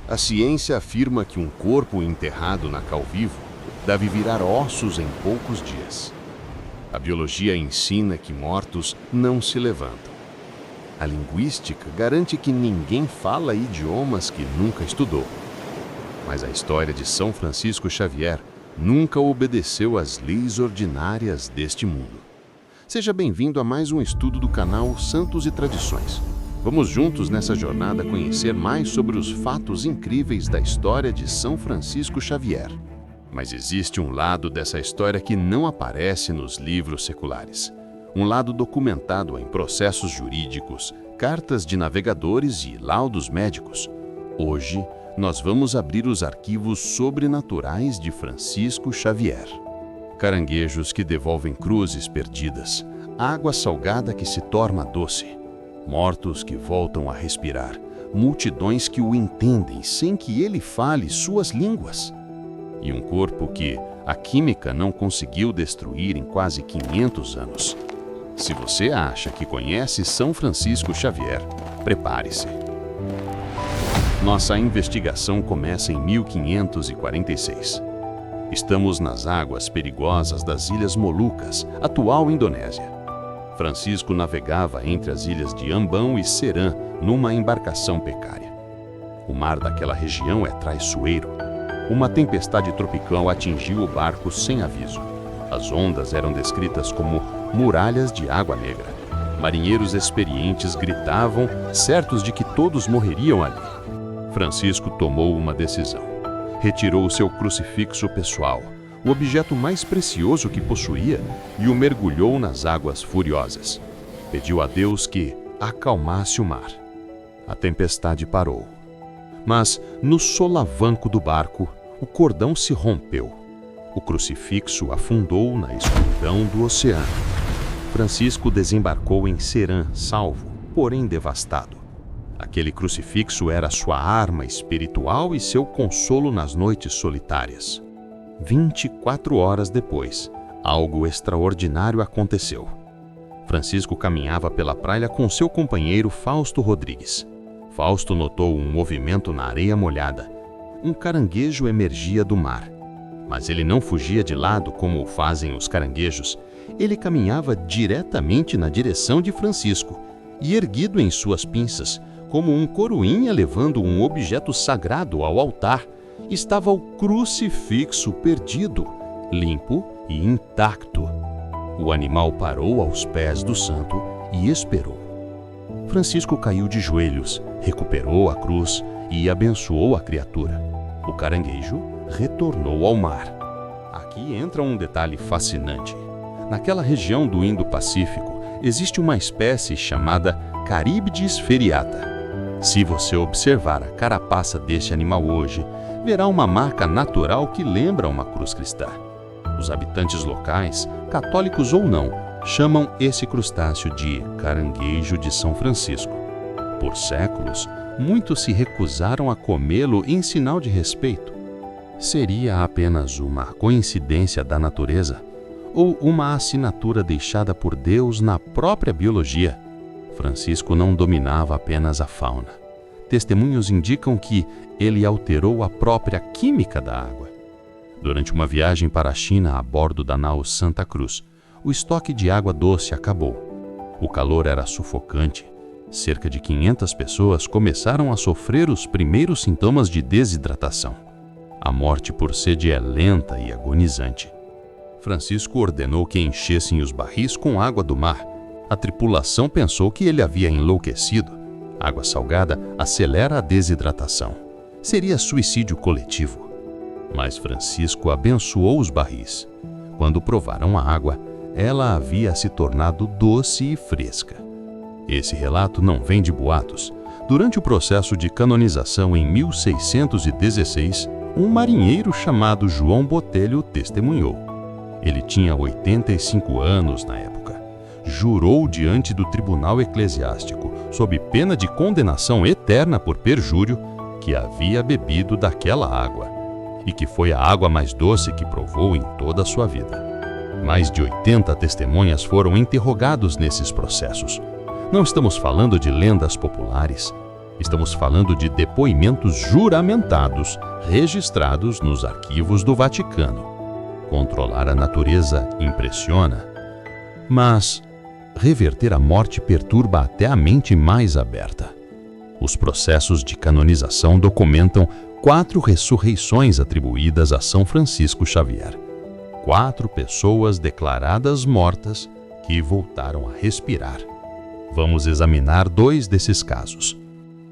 A ciência afirma que um corpo enterrado na cal vivo deve virar ossos em poucos dias. A biologia ensina que mortos não se levantam. A linguística garante que ninguém fala idiomas que nunca estudou. Mas a história de São Francisco Xavier nunca obedeceu às leis ordinárias deste mundo. Seja bem-vindo a mais um estudo do canal Santos e Tradições. Vamos juntos nessa jornada conhecer mais sobre os fatos incríveis da história de São Francisco Xavier. Mas existe um lado dessa história que não aparece nos livros seculares. Um lado documentado em processos jurídicos, cartas de navegadores e laudos médicos. Hoje, nós vamos abrir os arquivos sobrenaturais de Francisco Xavier. Caranguejos que devolvem cruzes perdidas, água salgada que se torna doce, mortos que voltam a respirar, multidões que o entendem sem que ele fale suas línguas. E um corpo que a química não conseguiu destruir em quase 500 anos. Se você acha que conhece São Francisco Xavier, prepare-se. Nossa investigação começa em 1546. Estamos nas águas perigosas das Ilhas Molucas, atual Indonésia. Francisco navegava entre as ilhas de Ambão e Ceram numa embarcação pecária. O mar daquela região é traiçoeiro. Uma tempestade tropical atingiu o barco sem aviso. As ondas eram descritas como muralhas de água negra. Marinheiros experientes gritavam, certos de que todos morreriam ali. Francisco tomou uma decisão. Retirou seu crucifixo pessoal, o objeto mais precioso que possuía, e o mergulhou nas águas furiosas. Pediu a Deus que acalmasse o mar. A tempestade parou. Mas, no solavanco do barco, o cordão se rompeu. O crucifixo afundou na escuridão do oceano. Francisco desembarcou em Ceram, salvo, porém devastado. Aquele crucifixo era sua arma espiritual e seu consolo nas noites solitárias. 24 horas depois, algo extraordinário aconteceu. Francisco caminhava pela praia com seu companheiro Fausto Rodrigues. Fausto notou um movimento na areia molhada. Um caranguejo emergia do mar. Mas ele não fugia de lado como o fazem os caranguejos. Ele caminhava diretamente na direção de Francisco e, erguido em suas pinças, como um coroinha levando um objeto sagrado ao altar, estava o crucifixo perdido, limpo e intacto. O animal parou aos pés do santo e esperou. Francisco caiu de joelhos, recuperou a cruz e abençoou a criatura. O caranguejo retornou ao mar. Aqui entra um detalhe fascinante. Naquela região do Indo-Pacífico existe uma espécie chamada Caribdis feriata. Se você observar a carapaça deste animal hoje, verá uma marca natural que lembra uma cruz cristã. Os habitantes locais, católicos ou não, chamam esse crustáceo de caranguejo de São Francisco. Por séculos, muitos se recusaram a comê-lo em sinal de respeito. Seria apenas uma coincidência da natureza ou uma assinatura deixada por Deus na própria biologia? Francisco não dominava apenas a fauna. Testemunhos indicam que ele alterou a própria química da água. Durante uma viagem para a China a bordo da nau Santa Cruz, o estoque de água doce acabou. O calor era sufocante. Cerca de 500 pessoas começaram a sofrer os primeiros sintomas de desidratação. A morte por sede é lenta e agonizante. Francisco ordenou que enchessem os barris com água do mar. A tripulação pensou que ele havia enlouquecido. Água salgada acelera a desidratação. Seria suicídio coletivo. Mas Francisco abençoou os barris. Quando provaram a água, ela havia se tornado doce e fresca. Esse relato não vem de boatos. Durante o processo de canonização em 1616, um marinheiro chamado João Botelho testemunhou. Ele tinha 85 anos na época. Jurou diante do tribunal eclesiástico, sob pena de condenação eterna por perjúrio, que havia bebido daquela água e que foi a água mais doce que provou em toda a sua vida. Mais de 80 testemunhas foram interrogados nesses processos. Não estamos falando de lendas populares. Estamos falando de depoimentos juramentados, registrados nos arquivos do Vaticano. Controlar a natureza impressiona, mas reverter a morte perturba até a mente mais aberta. Os processos de canonização documentam 4 ressurreições atribuídas a São Francisco Xavier. 4 pessoas declaradas mortas que voltaram a respirar. Vamos examinar 2 desses casos.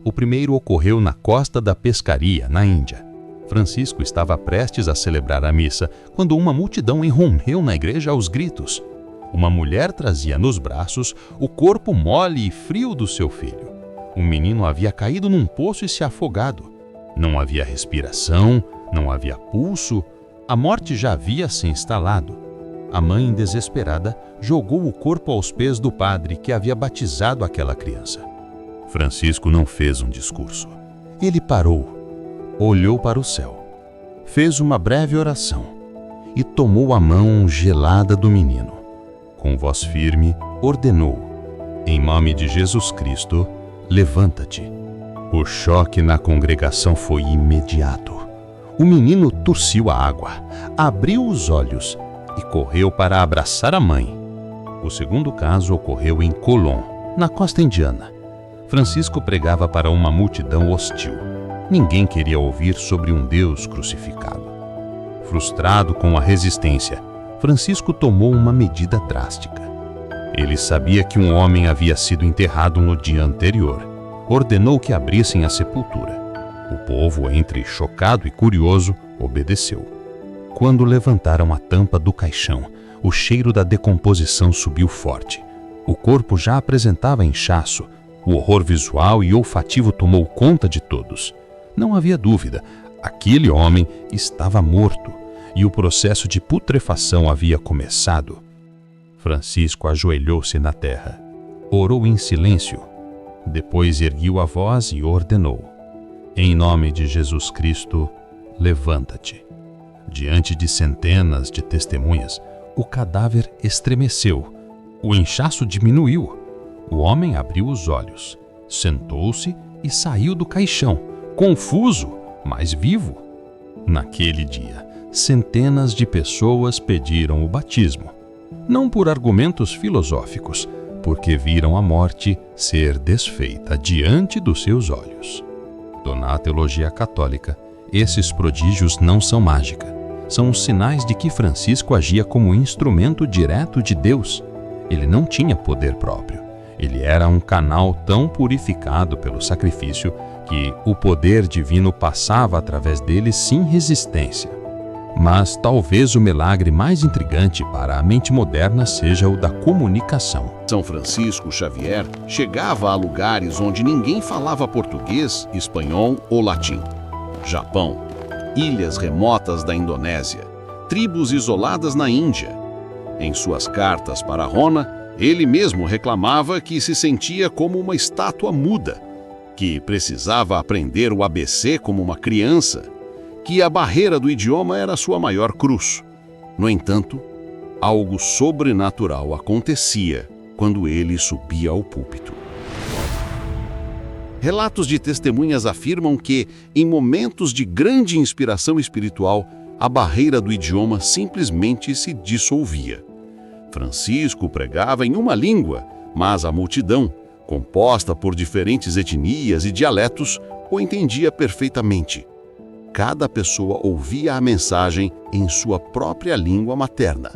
O primeiro ocorreu na Costa da Pescaria, na Índia. Francisco estava prestes a celebrar a missa quando uma multidão irrompeu na igreja aos gritos. Uma mulher trazia nos braços o corpo mole e frio do seu filho. O menino havia caído num poço e se afogado. Não havia respiração, não havia pulso, a morte já havia se instalado. A mãe, desesperada, jogou o corpo aos pés do padre que havia batizado aquela criança. Francisco não fez um discurso. Ele parou, olhou para o céu, fez uma breve oração e tomou a mão gelada do menino. Com voz firme, ordenou: "Em nome de Jesus Cristo, levanta-te." O choque na congregação foi imediato. O menino tossiu a água, abriu os olhos e correu para abraçar a mãe. O segundo caso ocorreu em Colón, na costa indiana. Francisco pregava para uma multidão hostil. Ninguém queria ouvir sobre um Deus crucificado. Frustrado com a resistência, Francisco tomou uma medida drástica. Ele sabia que um homem havia sido enterrado no dia anterior. Ordenou que abrissem a sepultura. O povo, entre chocado e curioso, obedeceu. Quando levantaram a tampa do caixão, o cheiro da decomposição subiu forte. O corpo já apresentava inchaço. O horror visual e olfativo tomou conta de todos. Não havia dúvida, aquele homem estava morto e o processo de putrefação havia começado. Francisco ajoelhou-se na terra, orou em silêncio, depois ergueu a voz e ordenou: "Em nome de Jesus Cristo, levanta-te." Diante de centenas de testemunhas, o cadáver estremeceu, o inchaço diminuiu. O homem abriu os olhos, sentou-se e saiu do caixão, confuso, mas vivo. Naquele dia, centenas de pessoas pediram o batismo, não por argumentos filosóficos, porque viram a morte ser desfeita diante dos seus olhos. Na teologia católica, esses prodígios não são mágica, são os sinais de que Francisco agia como instrumento direto de Deus. Ele não tinha poder próprio. Ele era um canal tão purificado pelo sacrifício que o poder divino passava através dele sem resistência. Mas talvez o milagre mais intrigante para a mente moderna seja o da comunicação. São Francisco Xavier chegava a lugares onde ninguém falava português, espanhol ou latim. Japão, ilhas remotas da Indonésia, tribos isoladas na Índia. Em suas cartas para Rona, ele mesmo reclamava que se sentia como uma estátua muda, que precisava aprender o ABC como uma criança, que a barreira do idioma era sua maior cruz. No entanto, algo sobrenatural acontecia quando ele subia ao púlpito. Relatos de testemunhas afirmam que, em momentos de grande inspiração espiritual, a barreira do idioma simplesmente se dissolvia. Francisco pregava em uma língua, mas a multidão, composta por diferentes etnias e dialetos, o entendia perfeitamente. Cada pessoa ouvia a mensagem em sua própria língua materna.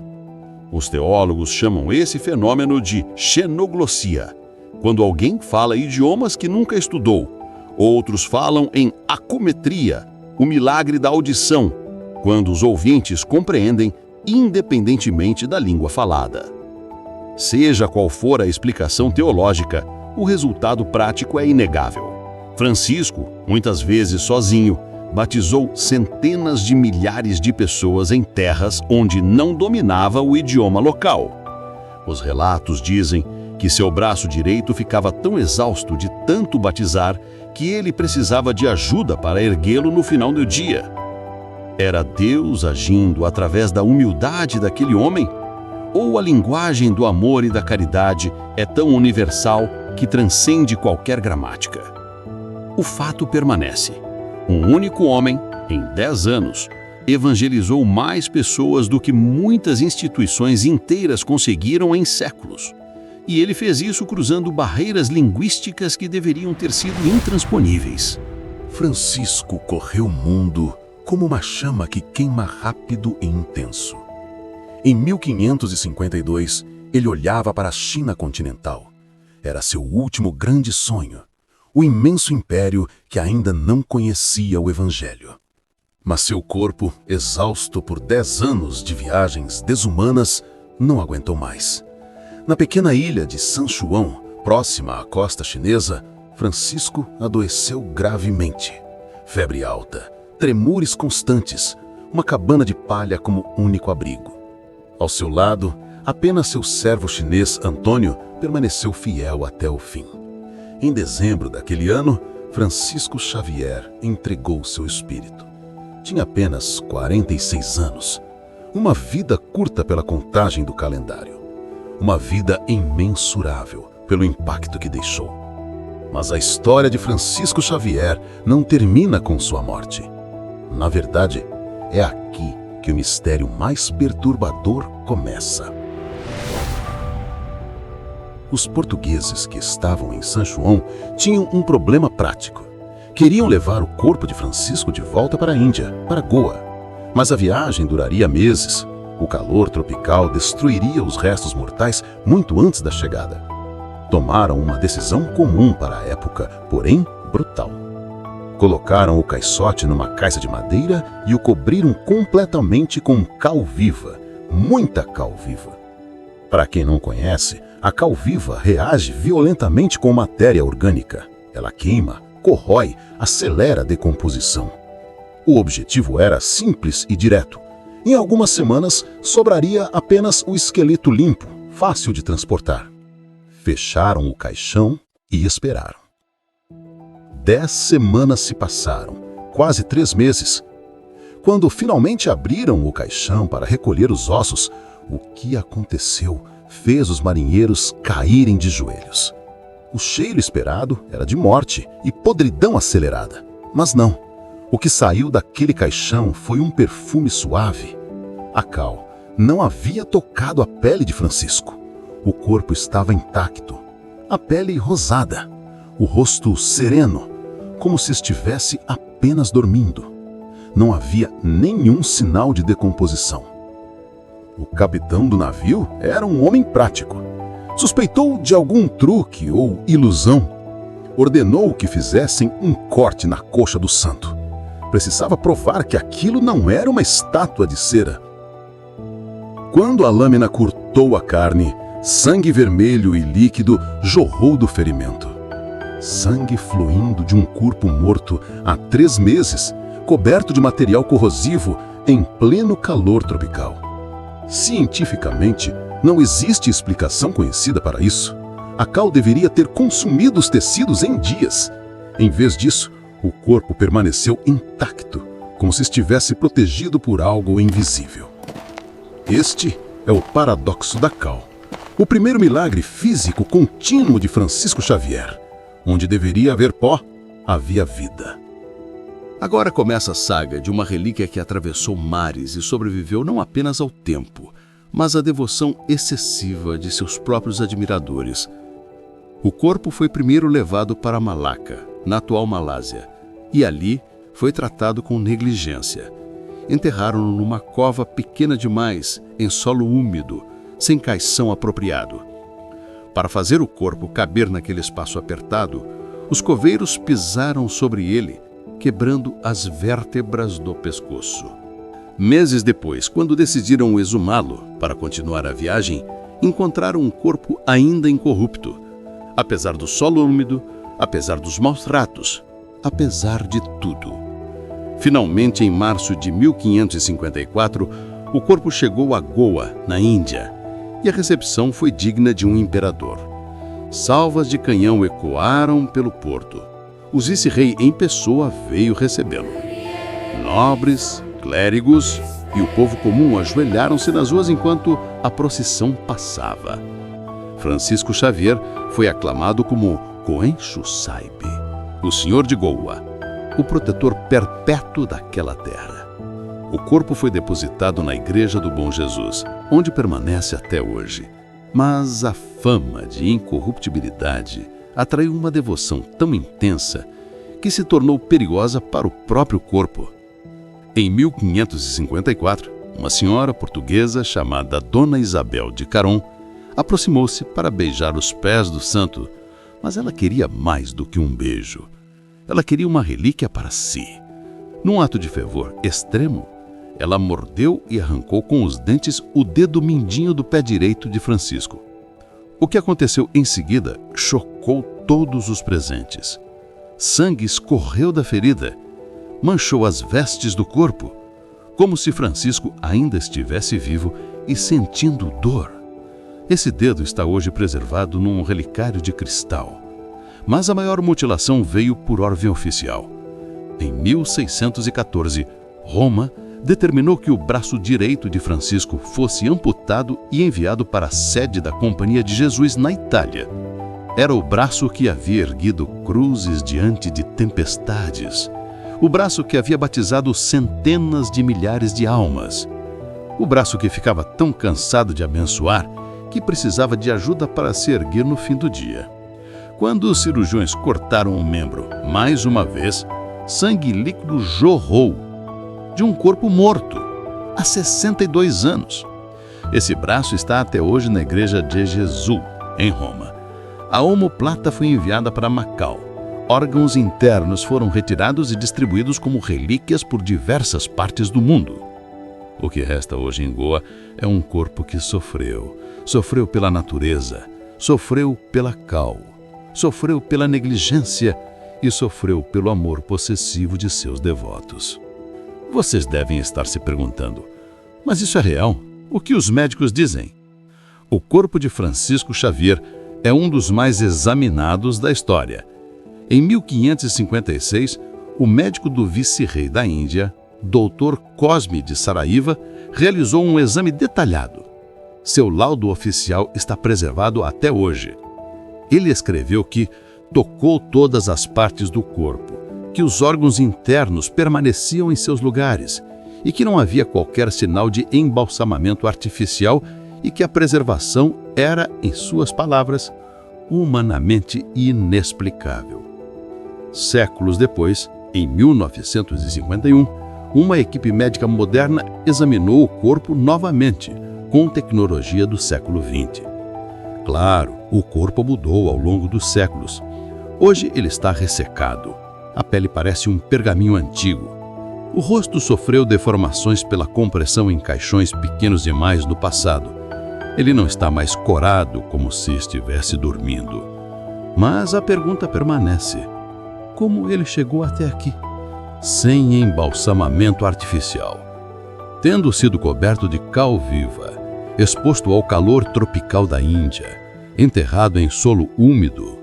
Os teólogos chamam esse fenômeno de xenoglossia, quando alguém fala idiomas que nunca estudou. Outros falam em acumetria, o milagre da audição, quando os ouvintes compreendem independentemente da língua falada. Seja qual for a explicação teológica, o resultado prático é inegável. Francisco, muitas vezes sozinho, batizou centenas de milhares de pessoas em terras onde não dominava o idioma local. Os relatos dizem que seu braço direito ficava tão exausto de tanto batizar que ele precisava de ajuda para erguê-lo no final do dia. Era Deus agindo através da humildade daquele homem? Ou a linguagem do amor e da caridade é tão universal que transcende qualquer gramática? O fato permanece. Um único homem, em 10 anos, evangelizou mais pessoas do que muitas instituições inteiras conseguiram em séculos. E ele fez isso cruzando barreiras linguísticas que deveriam ter sido intransponíveis. Francisco correu o mundo como uma chama que queima rápido e intenso. Em 1552, ele olhava para a China continental. Era seu último grande sonho, o imenso império que ainda não conhecia o Evangelho. Mas seu corpo, exausto por 10 anos de viagens desumanas, não aguentou mais. Na pequena ilha de San Juan, próxima à costa chinesa, Francisco adoeceu gravemente. Febre alta, tremores constantes, uma cabana de palha como único abrigo. Ao seu lado, apenas seu servo chinês Antônio permaneceu fiel até o fim. Em dezembro daquele ano, Francisco Xavier entregou seu espírito. Tinha apenas 46 anos, uma vida curta pela contagem do calendário, uma vida imensurável pelo impacto que deixou. Mas a história de Francisco Xavier não termina com sua morte. Na verdade, é aqui que o mistério mais perturbador começa. Os portugueses que estavam em San Juan tinham um problema prático. Queriam levar o corpo de Francisco de volta para a Índia, para Goa. Mas a viagem duraria meses. O calor tropical destruiria os restos mortais muito antes da chegada. Tomaram uma decisão comum para a época, porém brutal. Colocaram o caixote numa caixa de madeira e o cobriram completamente com cal viva, muita cal viva. Para quem não conhece, a cal viva reage violentamente com matéria orgânica. Ela queima, corrói, acelera a decomposição. O objetivo era simples e direto. Em algumas semanas, sobraria apenas o esqueleto limpo, fácil de transportar. Fecharam o caixão e esperaram. 10 semanas se passaram, quase 3 meses. Quando finalmente abriram o caixão para recolher os ossos, o que aconteceu fez os marinheiros caírem de joelhos. O cheiro esperado era de morte e podridão acelerada. Mas não. O que saiu daquele caixão foi um perfume suave. A cal não havia tocado a pele de Francisco. O corpo estava intacto. A pele rosada. O rosto sereno, como se estivesse apenas dormindo. Não havia nenhum sinal de decomposição. O capitão do navio era um homem prático. Suspeitou de algum truque ou ilusão. Ordenou que fizessem um corte na coxa do santo. Precisava provar que aquilo não era uma estátua de cera. Quando a lâmina cortou a carne, sangue vermelho e líquido jorrou do ferimento. Sangue fluindo de um corpo morto há 3 meses, coberto de material corrosivo em pleno calor tropical. Cientificamente, não existe explicação conhecida para isso. A cal deveria ter consumido os tecidos em dias. Em vez disso, o corpo permaneceu intacto, como se estivesse protegido por algo invisível. Este é o paradoxo da cal. O primeiro milagre físico contínuo de Francisco Xavier. Onde deveria haver pó, havia vida. Agora começa a saga de uma relíquia que atravessou mares e sobreviveu não apenas ao tempo, mas à devoção excessiva de seus próprios admiradores. O corpo foi primeiro levado para Malaca, na atual Malásia, e ali foi tratado com negligência. Enterraram-no numa cova pequena demais, em solo úmido, sem caição apropriado. Para fazer o corpo caber naquele espaço apertado, os coveiros pisaram sobre ele, quebrando as vértebras do pescoço. Meses depois, quando decidiram exumá-lo para continuar a viagem, encontraram um corpo ainda incorrupto. Apesar do solo úmido, apesar dos maus tratos, apesar de tudo. Finalmente, em março de 1554, o corpo chegou a Goa, na Índia, e a recepção foi digna de um imperador. Salvas de canhão ecoaram pelo porto. O vice-rei em pessoa veio recebê-lo. Nobres, clérigos e o povo comum ajoelharam-se nas ruas enquanto a procissão passava. Francisco Xavier foi aclamado como Coencho Saibe, o Senhor de Goa, o protetor perpétuo daquela terra. O corpo foi depositado na Igreja do Bom Jesus, onde permanece até hoje. Mas a fama de incorruptibilidade atraiu uma devoção tão intensa que se tornou perigosa para o próprio corpo. Em 1554, uma senhora portuguesa chamada Dona Isabel de Caron aproximou-se para beijar os pés do santo, mas ela queria mais do que um beijo. Ela queria uma relíquia para si. Num ato de fervor extremo, ela mordeu e arrancou com os dentes o dedo mindinho do pé direito de Francisco. O que aconteceu em seguida chocou todos os presentes. Sangue escorreu da ferida, manchou as vestes do corpo, como se Francisco ainda estivesse vivo e sentindo dor. Esse dedo está hoje preservado num relicário de cristal. Mas a maior mutilação veio por ordem oficial. Em 1614, Roma determinou que o braço direito de Francisco fosse amputado e enviado para a sede da Companhia de Jesus na Itália. Era o braço que havia erguido cruzes diante de tempestades. O braço que havia batizado centenas de milhares de almas. O braço que ficava tão cansado de abençoar que precisava de ajuda para se erguer no fim do dia. Quando os cirurgiões cortaram o membro mais uma vez, sangue líquido jorrou de um corpo morto, há 62 anos. Esse braço está até hoje na Igreja de Jesus, em Roma. A omoplata foi enviada para Macau. Órgãos internos foram retirados e distribuídos como relíquias por diversas partes do mundo. O que resta hoje em Goa é um corpo que sofreu. Sofreu pela natureza, sofreu pela cal, sofreu pela negligência e sofreu pelo amor possessivo de seus devotos. Vocês devem estar se perguntando, mas isso é real? O que os médicos dizem? O corpo de Francisco Xavier é um dos mais examinados da história. Em 1556, o médico do vice-rei da Índia, Dr. Cosme de Saraiva, realizou um exame detalhado. Seu laudo oficial está preservado até hoje. Ele escreveu que tocou todas as partes do corpo, que os órgãos internos permaneciam em seus lugares e que não havia qualquer sinal de embalsamamento artificial e que a preservação era, em suas palavras, humanamente inexplicável. Séculos depois, em 1951, uma equipe médica moderna examinou o corpo novamente, com tecnologia do século XX. Claro, o corpo mudou ao longo dos séculos. Hoje ele está ressecado. A pele parece um pergaminho antigo. O rosto sofreu deformações pela compressão em caixões pequenos demais no passado. Ele não está mais corado como se estivesse dormindo. Mas a pergunta permanece: como ele chegou até aqui? Sem embalsamamento artificial. Tendo sido coberto de cal viva, exposto ao calor tropical da Índia, enterrado em solo úmido,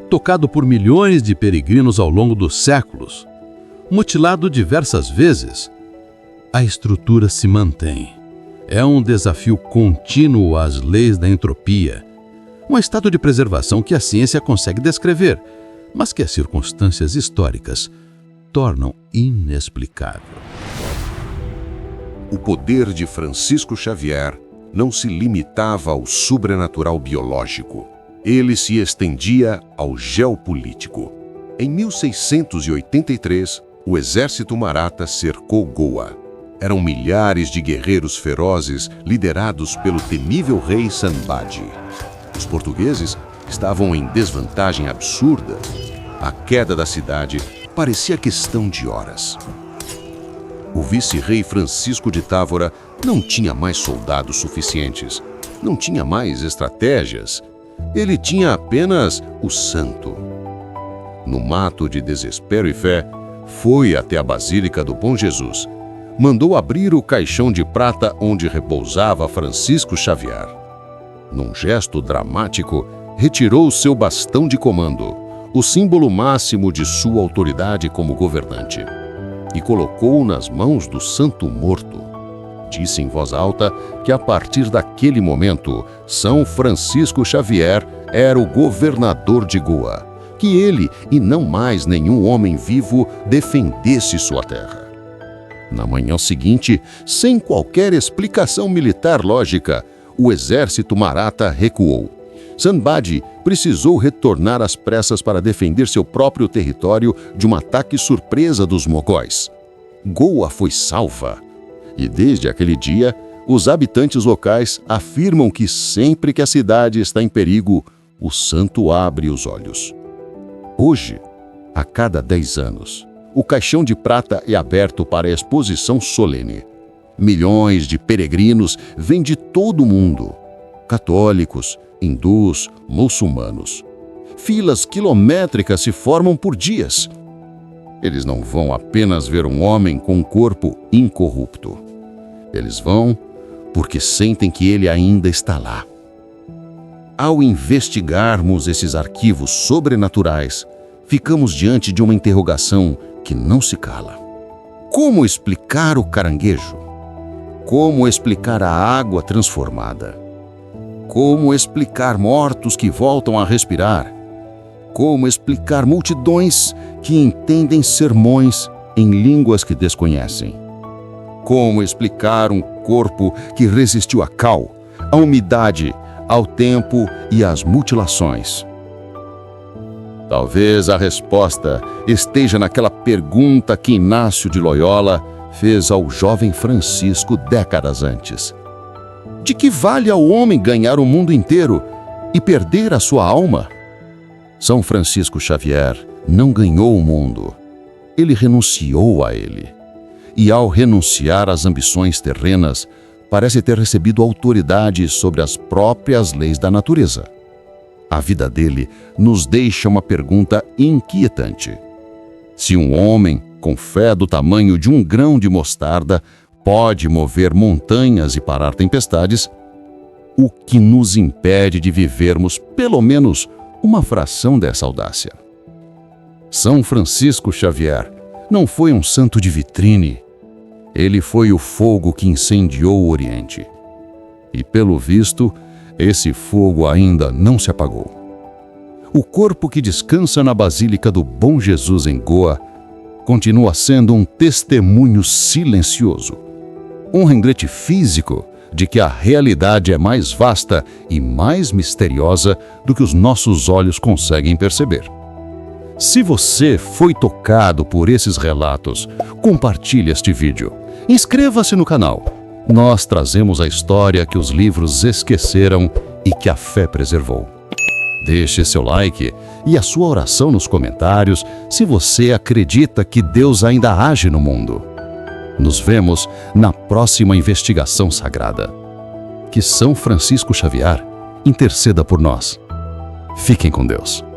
tocado por milhões de peregrinos ao longo dos séculos, mutilado diversas vezes, a estrutura se mantém. É um desafio contínuo às leis da entropia, um estado de preservação que a ciência consegue descrever, mas que as circunstâncias históricas tornam inexplicável. O poder de Francisco Xavier não se limitava ao sobrenatural biológico. Ele se estendia ao geopolítico. Em 1683, o exército maratha cercou Goa. Eram milhares de guerreiros ferozes liderados pelo temível rei Sambhaji. Os portugueses estavam em desvantagem absurda. A queda da cidade parecia questão de horas. O vice-rei Francisco de Távora não tinha mais soldados suficientes, não tinha mais estratégias. Ele tinha apenas o santo. Num ato de desespero e fé, foi até a Basílica do Bom Jesus. Mandou abrir o caixão de prata onde repousava Francisco Xavier. Num gesto dramático, retirou seu bastão de comando, o símbolo máximo de sua autoridade como governante, e colocou-o nas mãos do santo morto. Disse em voz alta que a partir daquele momento, São Francisco Xavier era o governador de Goa, que ele, e não mais nenhum homem vivo, defendesse sua terra. Na manhã seguinte, sem qualquer explicação militar lógica, o exército maratha recuou. Sambhaji precisou retornar às pressas para defender seu próprio território de um ataque surpresa dos mogóis. Goa foi salva. E desde aquele dia, os habitantes locais afirmam que sempre que a cidade está em perigo, o santo abre os olhos. Hoje, a cada 10 anos, o caixão de prata é aberto para a exposição solene. Milhões de peregrinos vêm de todo o mundo. Católicos, hindus, muçulmanos. Filas quilométricas se formam por dias. Eles não vão apenas ver um homem com um corpo incorrupto. Eles vão porque sentem que ele ainda está lá. Ao investigarmos esses arquivos sobrenaturais, ficamos diante de uma interrogação que não se cala. Como explicar o caranguejo? Como explicar a água transformada? Como explicar mortos que voltam a respirar? Como explicar multidões que entendem sermões em línguas que desconhecem? Como explicar um corpo que resistiu à cal, à umidade, ao tempo e às mutilações? Talvez a resposta esteja naquela pergunta que Inácio de Loyola fez ao jovem Francisco décadas antes. De que vale ao homem ganhar o mundo inteiro e perder a sua alma? São Francisco Xavier não ganhou o mundo. Ele renunciou a ele. E ao renunciar às ambições terrenas, parece ter recebido autoridade sobre as próprias leis da natureza. A vida dele nos deixa uma pergunta inquietante. Se um homem, com fé do tamanho de um grão de mostarda, pode mover montanhas e parar tempestades, o que nos impede de vivermos pelo menos uma fração dessa audácia? São Francisco Xavier não foi um santo de vitrine. Ele foi o fogo que incendiou o Oriente. E, pelo visto, esse fogo ainda não se apagou. O corpo que descansa na Basílica do Bom Jesus em Goa continua sendo um testemunho silencioso, um lembrete físico de que a realidade é mais vasta e mais misteriosa do que os nossos olhos conseguem perceber. Se você foi tocado por esses relatos, compartilhe este vídeo. Inscreva-se no canal. Nós trazemos a história que os livros esqueceram e que a fé preservou. Deixe seu like e a sua oração nos comentários se você acredita que Deus ainda age no mundo. Nos vemos na próxima investigação sagrada. Que São Francisco Xavier interceda por nós. Fiquem com Deus.